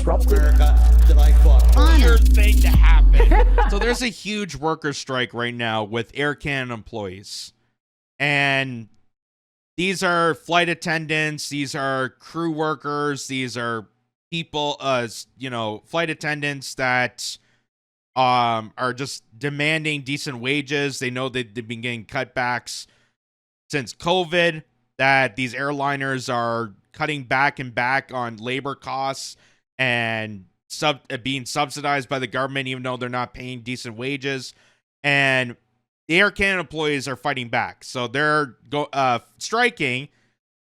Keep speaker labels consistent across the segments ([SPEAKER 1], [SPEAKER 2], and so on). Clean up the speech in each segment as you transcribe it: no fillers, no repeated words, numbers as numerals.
[SPEAKER 1] disrupted.
[SPEAKER 2] America that I fought for.
[SPEAKER 3] Weird thing to happen. So there's a huge worker strike right now with Air Canada employees. And these are flight attendants, these are crew workers, these are people, flight attendants that are just demanding decent wages. They know that they've been getting cutbacks since COVID, that these airliners are cutting back and back on labor costs and being subsidized by the government, even though they're not paying decent wages. And the Air Canada employees are fighting back. So they're striking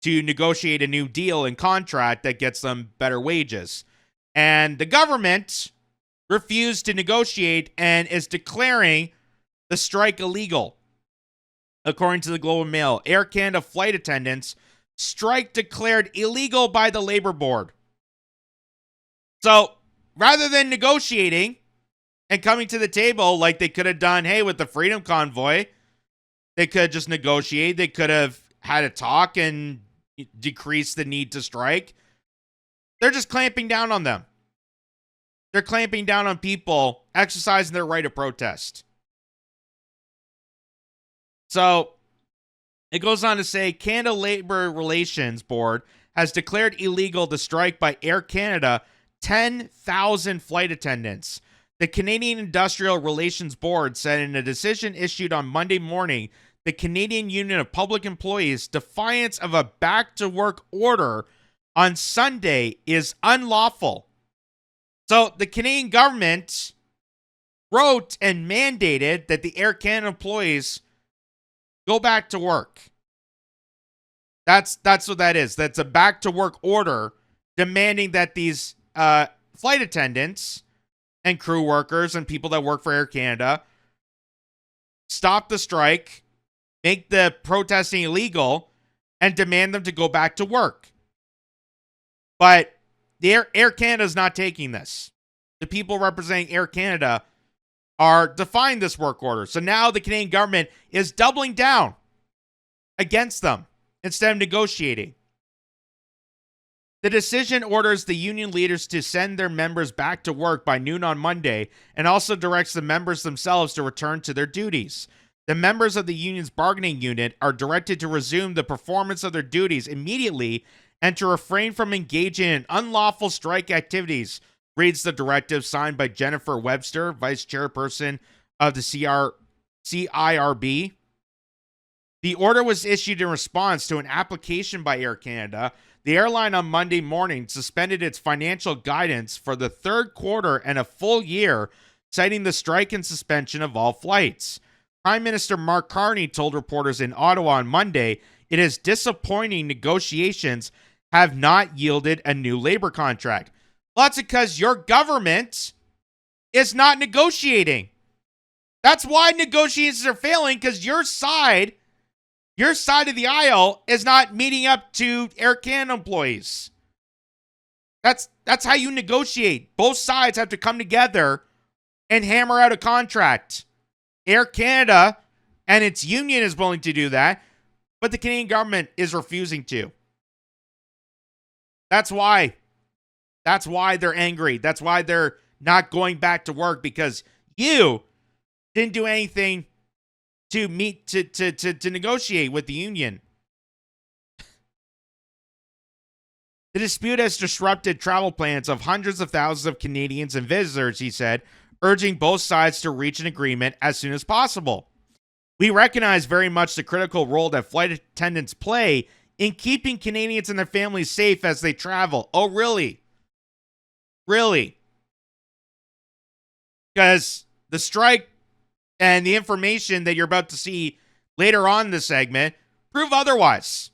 [SPEAKER 3] to negotiate a new deal and contract that gets them better wages. And the government refused to negotiate and is declaring the strike illegal. According to the Globe and Mail, Air Canada flight attendants strike declared illegal by the Labor Board. So rather than negotiating and coming to the table like they could have done, hey, with the Freedom Convoy, they could just negotiate. They could have had a talk and decrease the need to strike. They're just clamping down on them. They're clamping down on people exercising their right of protest. So it goes on to say, Canada Labor Relations Board has declared illegal the strike by Air Canada 10,000 flight attendants. The Canadian Industrial Relations Board said in a decision issued on Monday morning, the Canadian Union of Public Employees' defiance of a back-to-work order on Sunday is unlawful. So the Canadian government wrote and mandated that the Air Canada employees go back to work. That's what that is. That's a back-to-work order demanding that these flight attendants and crew workers and people that work for Air Canada stop the strike, make the protesting illegal, and demand them to go back to work. But the Air Canada is not taking this. The people representing Air Canada are defying this work order. So now the Canadian government is doubling down against them instead of negotiating. The decision orders the union leaders to send their members back to work by noon on Monday and also directs the members themselves to return to their duties. The members of the union's bargaining unit are directed to resume the performance of their duties immediately and to refrain from engaging in unlawful strike activities, reads the directive signed by Jennifer Webster, vice chairperson of the CIRB. The order was issued in response to an application by Air Canada. The airline on Monday morning suspended its financial guidance for the third quarter and a full year, citing the strike and suspension of all flights. Prime Minister Mark Carney told reporters in Ottawa on Monday, it is disappointing negotiations have not yielded a new labor contract. Well, that's because your government is not negotiating. That's why negotiations are failing, because your side of the aisle is not meeting up to Air Canada employees. That's how you negotiate. Both sides have to come together and hammer out a contract. Air Canada and its union is willing to do that, but the Canadian government is refusing to. That's why they're angry. That's why they're not going back to work, because you didn't do anything to negotiate with the union. The dispute has disrupted travel plans of hundreds of thousands of Canadians and visitors, he said, urging both sides to reach an agreement as soon as possible. We recognize very much the critical role that flight attendants play in keeping Canadians and their families safe as they travel. Oh, really? Really? Because the strike and the information that you're about to see later on in the segment prove otherwise.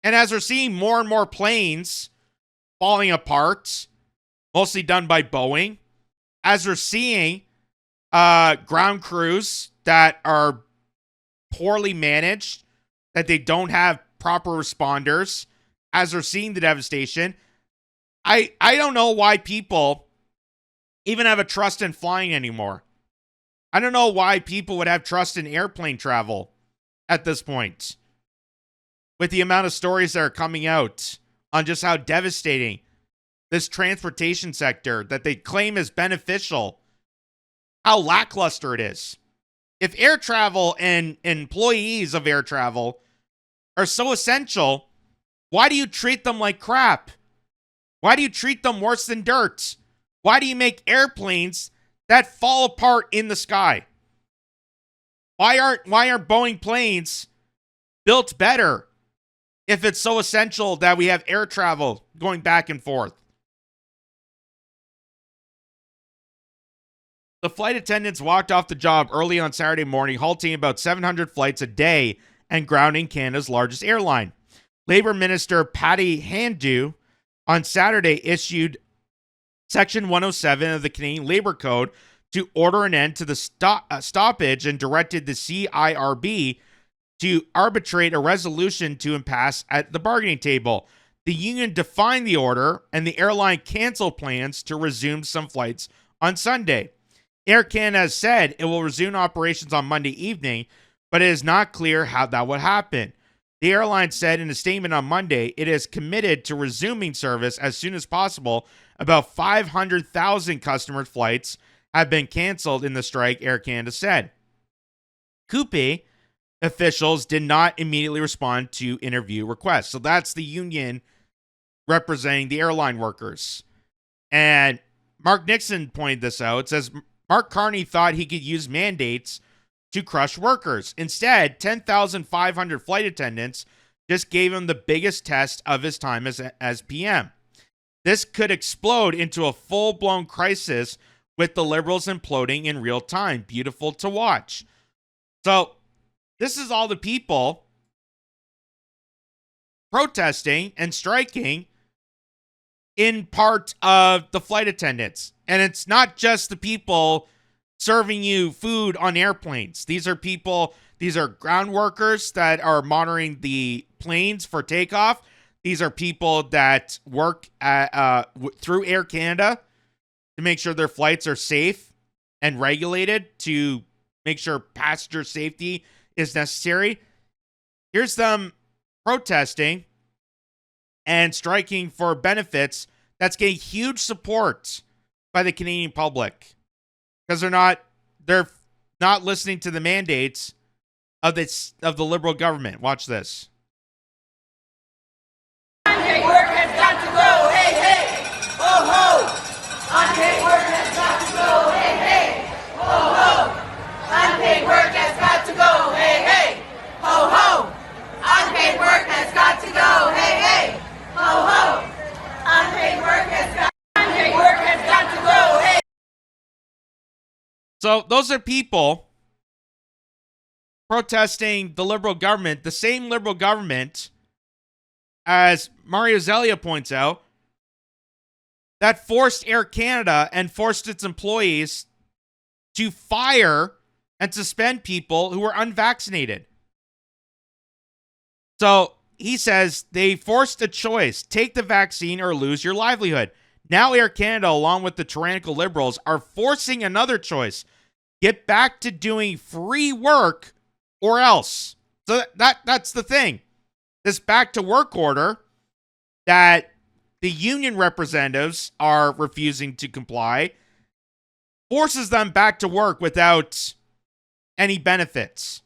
[SPEAKER 3] And as we're seeing more and more planes falling apart, mostly done by Boeing, as we're seeing ground crews that are poorly managed, that they don't have proper responders, as we're seeing the devastation, I don't know why people even have a trust in flying anymore. I don't know why people would have trust in airplane travel at this point, with the amount of stories that are coming out on just how devastating this transportation sector that they claim is beneficial, how lackluster it is. If air travel and employees of air travel are so essential, why do you treat them like crap? Why do you treat them worse than dirt? Why do you make airplanes that fall apart in the sky? Why aren't Boeing planes built better if it's so essential that we have air travel going back and forth? The flight attendants walked off the job early on Saturday morning, halting about 700 flights a day and grounding Canada's largest airline. Labour Minister Patty Hajdu on Saturday issued Section 107 of the Canadian Labour Code to order an end to the stoppage and directed the CIRB to arbitrate a resolution to impasse at the bargaining table. The union defined the order, and the airline canceled plans to resume some flights on Sunday. Air Canada has said it will resume operations on Monday evening, but it is not clear how that would happen. The airline said in a statement on Monday it is committed to resuming service as soon as possible. About 500,000 customer flights have been canceled in the strike, Air Canada said. CUPE officials did not immediately respond to interview requests. So that's the union representing the airline workers. And Mark Nixon pointed this out. It says Mark Carney thought he could use mandates to crush workers. Instead, 10,500 flight attendants just gave him the biggest test of his time as PM. This could explode into a full-blown crisis with the Liberals imploding in real time. Beautiful to watch. So, this is all the people protesting and striking in part of the flight attendants. And it's not just the people serving you food on airplanes. These are ground workers that are monitoring the planes for takeoff. These are people that work through Air Canada to make sure their flights are safe and regulated, to make sure passenger safety is necessary. Here's them protesting and striking for benefits that's getting huge support by the Canadian public, because they're not listening to the mandates of the Liberal government. Watch this.
[SPEAKER 1] Unpaid work has got to go. Hey, hey, ho, ho. Unpaid work has got to go. Hey, hey, ho, ho. Unpaid work has got to go. Hey, hey, ho, ho. Unpaid work has got to go. Hey, hey, ho, ho. Unpaid work has got to go. Hey.
[SPEAKER 3] So those are people protesting the Liberal government, the same Liberal government, as Mario Zelia points out, that forced Air Canada and forced its employees to fire and suspend people who were unvaccinated. So he says they forced a choice: take the vaccine or lose your livelihood. Now Air Canada, along with the tyrannical Liberals, are forcing another choice: get back to doing free work or else. So that's the thing. This back to work order that the union representatives are refusing to comply forces them back to work without any benefits.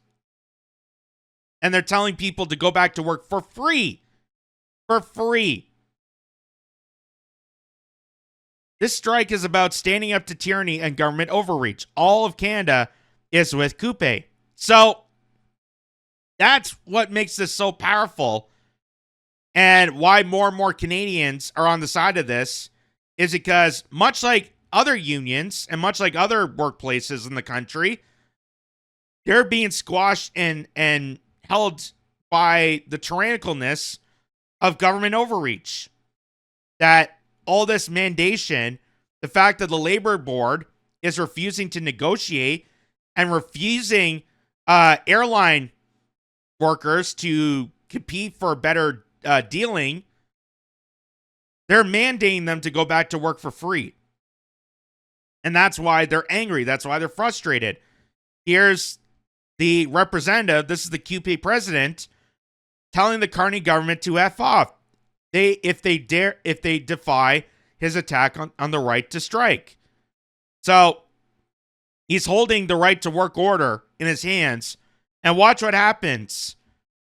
[SPEAKER 3] And they're telling people to go back to work for free. For free. This strike is about standing up to tyranny and government overreach. All of Canada is with CUPE. So that's what makes this so powerful, and why more and more Canadians are on the side of this, is because much like other unions and much like other workplaces in the country, they're being squashed and held by the tyrannicalness of government overreach. That all this mandation, the fact that the Labor Board is refusing to negotiate and refusing airline workers to compete for better dealing, they're mandating them to go back to work for free. And that's why they're angry. That's why they're frustrated. Here's the representative, this is the CUPE president, telling the Carney government to F off. If they defy his attack on the right to strike. So he's holding the right to work order in his hands, and watch what happens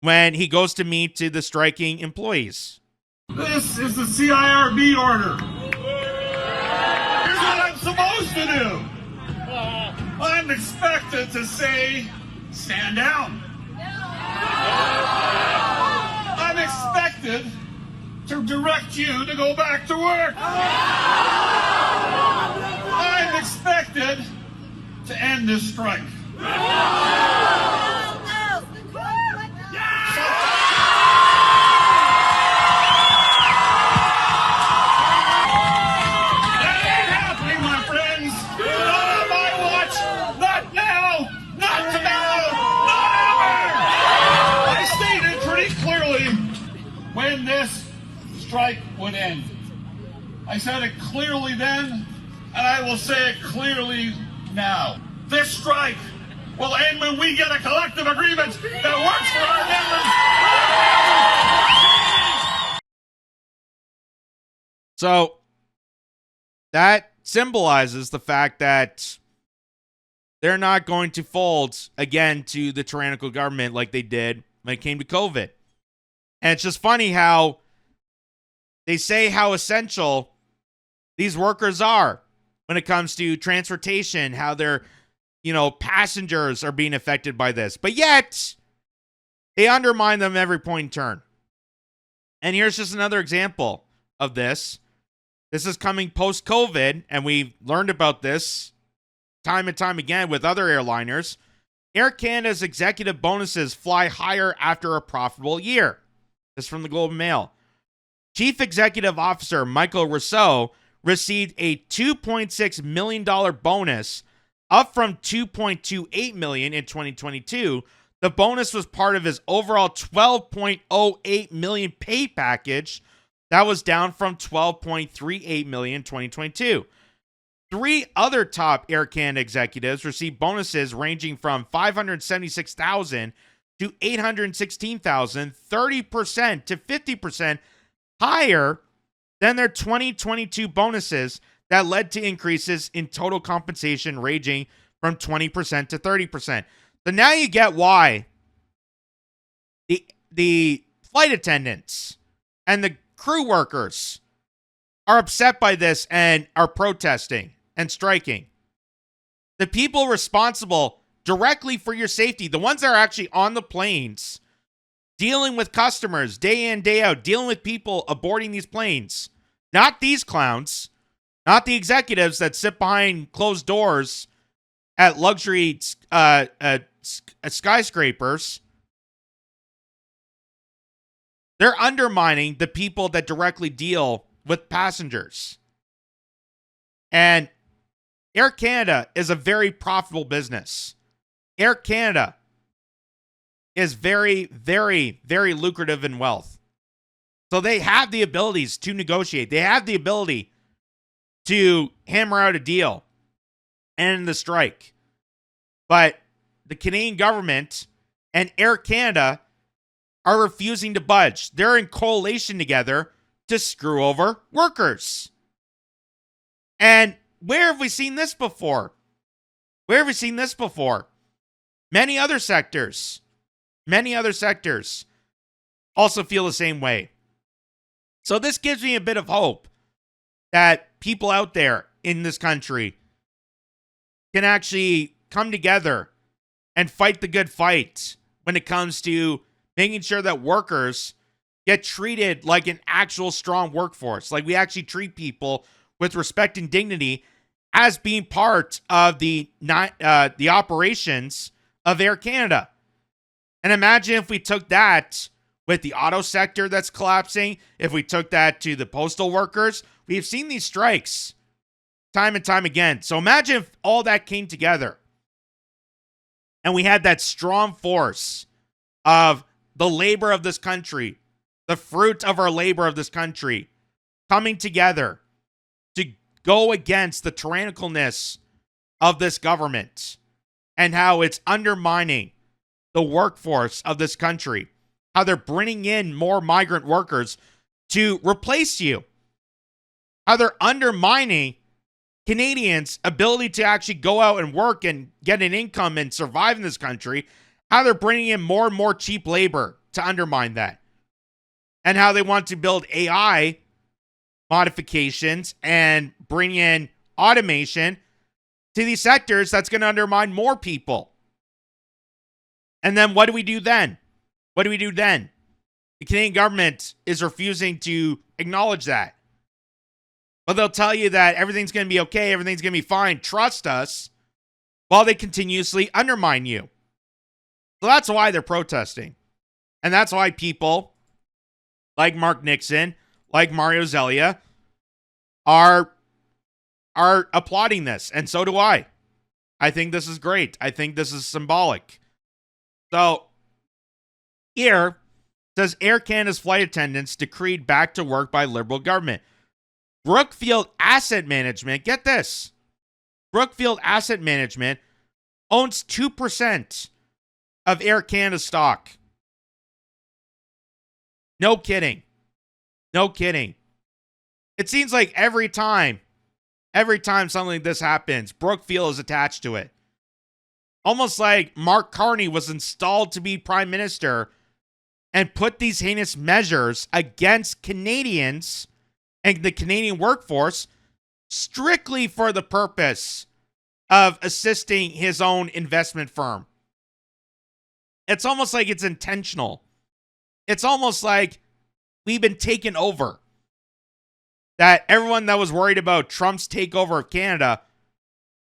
[SPEAKER 3] when he goes to meet to the striking employees.
[SPEAKER 4] This is the CIRB order. Here's what I'm supposed to do. I'm expected to say, stand down. I'm expected to direct you to go back to work. I'm expected to end this strike. When this strike would end. I said it clearly then, and I will say it clearly now. This strike will end when we get a collective agreement that works for our members.
[SPEAKER 3] So that symbolizes the fact that they're not going to fold again to the tyrannical government like they did when it came to COVID. And it's just funny how they say how essential these workers are when it comes to transportation, how their, passengers are being affected by this. But yet, they undermine them every point in turn. And here's just another example of this. This is coming post-COVID, and we've learned about this time and time again with other airliners. Air Canada's executive bonuses fly higher after a profitable year. This is from the Globe and Mail. Chief Executive Officer Michael Rousseau received a $2.6 million bonus, up from $2.28 million in 2022. The bonus was part of his overall $12.08 million pay package. That was down from $12.38 million in 2022. 3 other top Air Canada executives received bonuses ranging from $576,000 to $816,000, 30% to 50% higher than their 2022 bonuses that led to increases in total compensation ranging from 20% to 30%. So now you get why the flight attendants and the crew workers are upset by this and are protesting and striking. The people responsible directly for your safety, the ones that are actually on the planes, dealing with customers day in, day out, dealing with people aboarding these planes, not these clowns, not the executives that sit behind closed doors at luxury skyscrapers. They're undermining the people that directly deal with passengers. And Air Canada is a very profitable business. Air Canada is very, very, very lucrative in wealth. So they have the abilities to negotiate. They have the ability to hammer out a deal and end the strike. But the Canadian government and Air Canada are refusing to budge. They're in coalition together to screw over workers. And where have we seen this before? Where have we seen this before? Many other sectors also feel the same way. So this gives me a bit of hope that people out there in this country can actually come together and fight the good fight when it comes to making sure that workers get treated like an actual strong workforce, like we actually treat people with respect and dignity as being part of the operations of Air Canada. And imagine if we took that with the auto sector that's collapsing, if we took that to the postal workers. We've seen these strikes time and time again. So imagine if all that came together and we had that strong force of the labor of this country, the fruit of our labor of this country, coming together to go against the tyrannicalness of this government and how it's undermining the workforce of this country, how they're bringing in more migrant workers to replace you. how they're undermining Canadians' ability to actually go out and work and get an income and survive in this country, how they're bringing in more and more cheap labor to undermine that, and how they want to build AI modifications and bring in automation to these sectors that's going to undermine more people. And then what do we do then? What do we do then? The Canadian government is refusing to acknowledge that. But they'll tell you that everything's going to be okay, everything's going to be fine, trust us, while they continuously undermine you. So that's why they're protesting. And that's why people like Mark Nixon, like Mario Zelia, are applauding this. And so do I. I think this is great. I think this is symbolic. So, here says Air Canada's flight attendants decreed back to work by Liberal government. Brookfield Asset Management, get this. Brookfield Asset Management owns 2% of Air Canada stock. No kidding. No kidding. It seems like every time something like this happens, Brookfield is attached to it. Almost like Mark Carney was installed to be prime minister and put these heinous measures against Canadians and the Canadian workforce strictly for the purpose of assisting his own investment firm. It's almost like it's intentional. It's almost like we've been taken over. That everyone that was worried about Trump's takeover of Canada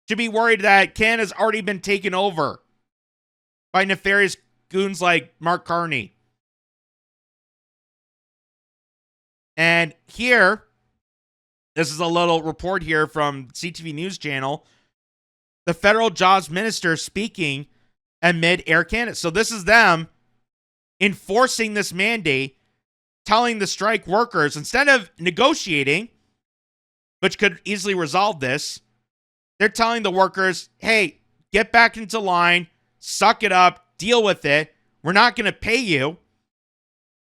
[SPEAKER 3] should be worried that Canada's already been taken over by nefarious goons like Mark Carney. And here, this is a little report here from CTV News Channel. The federal jobs minister speaking amid Air Canada. So this is them enforcing this mandate, telling the strike workers, instead of negotiating, which could easily resolve this, they're telling the workers, hey, get back into line, suck it up, deal with it. We're not going to pay you.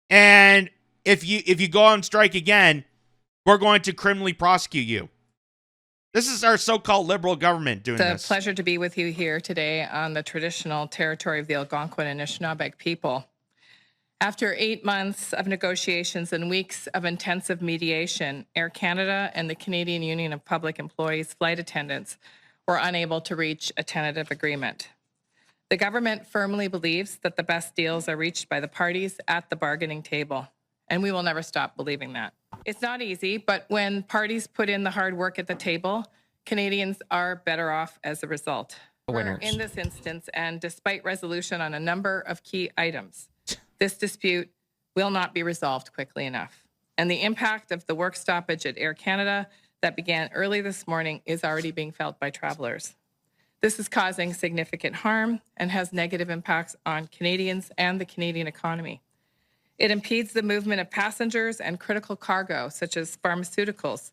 [SPEAKER 3] And if you go on strike again, we're going to criminally prosecute you. This is our so-called Liberal government doing this.
[SPEAKER 5] It's a pleasure to be with you here today on the traditional territory of the Algonquin and Anishinaabe people. After 8 months of negotiations and weeks of intensive mediation, Air Canada and the Canadian Union of Public Employees flight attendants were unable to reach a tentative agreement. The government firmly believes that the best deals are reached by the parties at the bargaining table, and we will never stop believing that. It's not easy, but when parties put in the hard work at the table, Canadians are better off as a result.
[SPEAKER 6] Winners.
[SPEAKER 5] In this instance, and despite resolution on a number of key items, this dispute will not be resolved quickly enough. And the impact of the work stoppage at Air Canada that began early this morning is already being felt by travelers. This is causing significant harm and has negative impacts on Canadians and the Canadian economy. It impedes the movement of passengers and critical cargo, such as pharmaceuticals,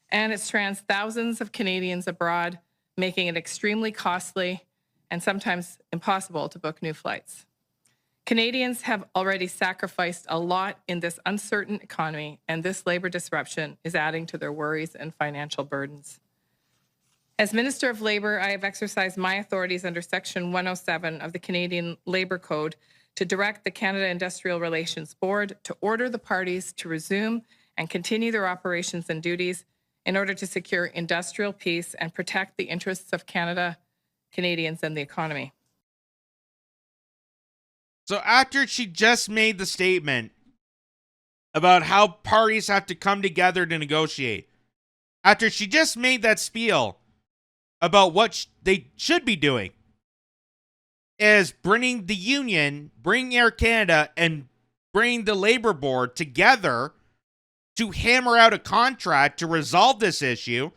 [SPEAKER 5] and it strands thousands of Canadians abroad, making it extremely costly and sometimes impossible to book new flights. Canadians have already sacrificed a lot in this uncertain economy, and this labor disruption is adding to their worries and financial burdens. As Minister of Labour, I have exercised my authorities under Section 107 of the Canadian Labour Code to direct the Canada Industrial Relations Board to order the parties to resume and continue their operations and duties in order to secure industrial peace and protect the interests of Canada, Canadians, and the economy.
[SPEAKER 3] So after she just made the statement about how parties have to come together to negotiate, after she just made that spiel about what they should be doing, is bringing the union, bring Air Canada, and bring the Labor Board together to hammer out a contract to resolve this issue.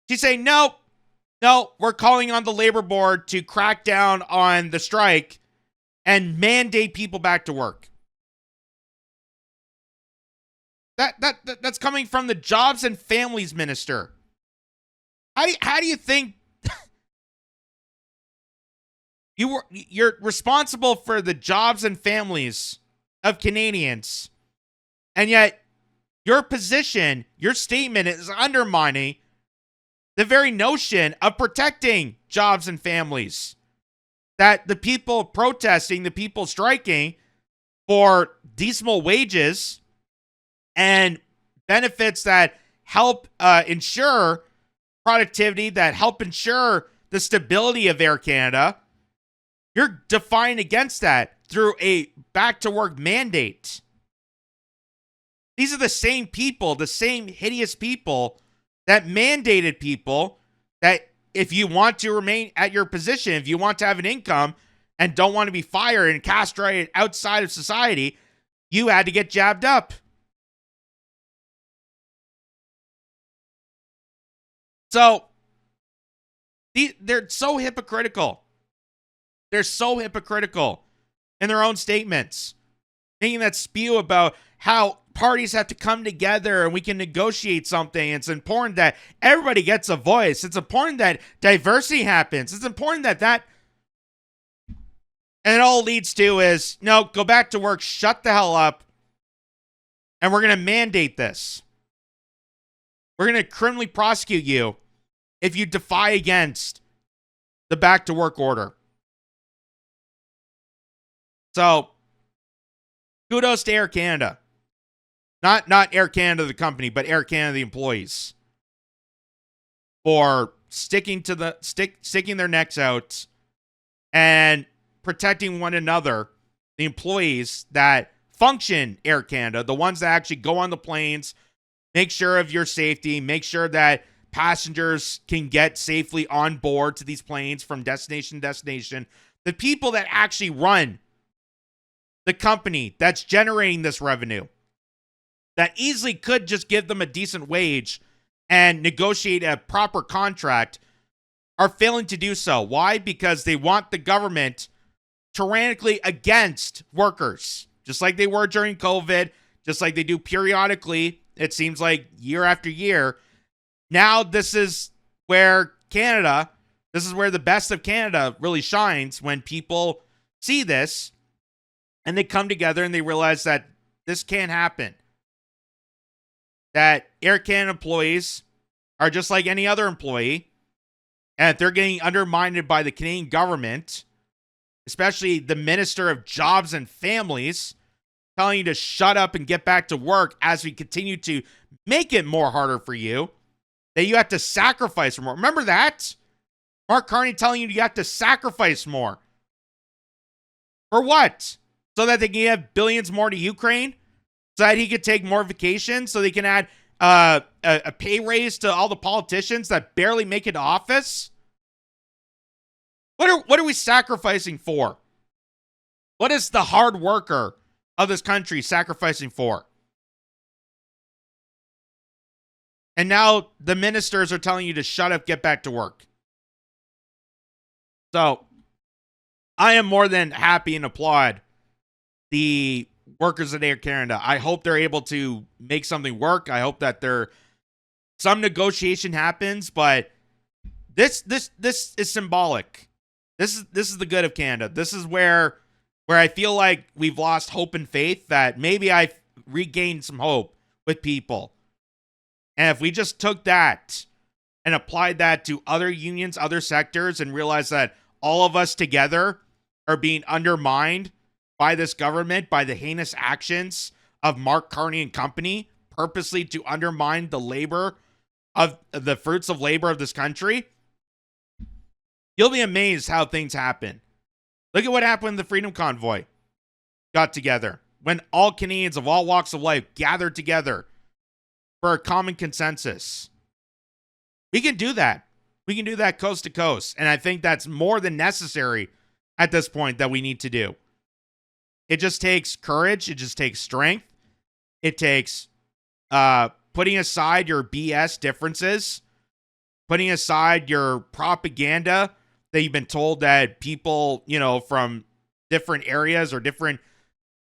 [SPEAKER 3] She's saying, no, we're calling on the Labor Board to crack down on the strike and mandate people back to work. That's coming from the Jobs and Families Minister. How do you think you're responsible for the jobs and families of Canadians, and yet Your position, your statement is undermining the very notion of protecting jobs and families. That the people protesting, the people striking for decent wages and benefits that help ensure productivity, that help ensure the stability of Air Canada, you're defying against that through a back-to-work mandate. These are the same people, the same hideous people that mandated people that if you want to remain at your position, if you want to have an income and don't want to be fired and castrated outside of society, you had to get jabbed up. So, they're so hypocritical. They're so hypocritical in their own statements, making that spew about how parties have to come together and we can negotiate something. It's important that everybody gets a voice. It's important that diversity happens. It's important that and it all leads to is, no, go back to work, shut the hell up, and we're going to mandate this. We're going to criminally prosecute you if you defy against the back to work order. So, kudos to Air Canada. Not Air Canada, the company, but Air Canada, the employees, for sticking their necks out and protecting one another. The employees that function Air Canada, the ones that actually go on the planes, make sure of your safety, make sure that passengers can get safely on board to these planes from destination to destination. The people that actually run the company that's generating this revenue, that easily could just give them a decent wage and negotiate a proper contract, are failing to do so. Why? Because they want the government tyrannically against workers, just like they were during COVID, just like they do periodically, it seems like year after year. Now this is where the best of Canada really shines, when people see this and they come together and they realize that this can't happen. That Air Canada employees are just like any other employee, and they're getting undermined by the Canadian government, especially the Minister of Jobs and Families, telling you to shut up and get back to work as we continue to make it more harder for you, that you have to sacrifice more. Remember that? Mark Carney telling you have to sacrifice more. For what? So that they can give billions more to Ukraine? So that he could take more vacation, so they can add a pay raise to all the politicians that barely make it to office? What are we sacrificing for? What is the hard worker of this country sacrificing for? And now the ministers are telling you to shut up, get back to work. So I am more than happy and applaud the workers at Air Canada. I hope they're able to make something work. I hope that some negotiation happens, but this is symbolic. This is the good of Canada. This is where I feel like we've lost hope and faith, that maybe I've regained some hope with people. And if we just took that and applied that to other unions, other sectors, and realized that all of us together are being undermined by this government, by the heinous actions of Mark Carney and company, purposely to undermine the labor of the fruits of labor of this country, you'll be amazed how things happen. Look at what happened when the Freedom Convoy got together, when all Canadians of all walks of life gathered together for a common consensus. We can do that. We can do that coast to coast. And I think that's more than necessary at this point that we need to do. It just takes courage. It just takes strength. It takes putting aside your BS differences, putting aside your propaganda that you've been told that people, from different areas or different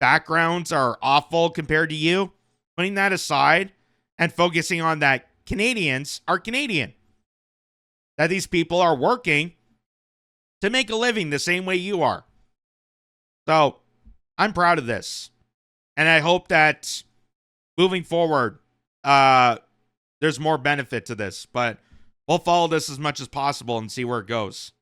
[SPEAKER 3] backgrounds are awful compared to you, putting that aside and focusing on that Canadians are Canadian, that these people are working to make a living the same way you are. So I'm proud of this. And I hope that moving forward, there's more benefit to this, but we'll follow this as much as possible and see where it goes.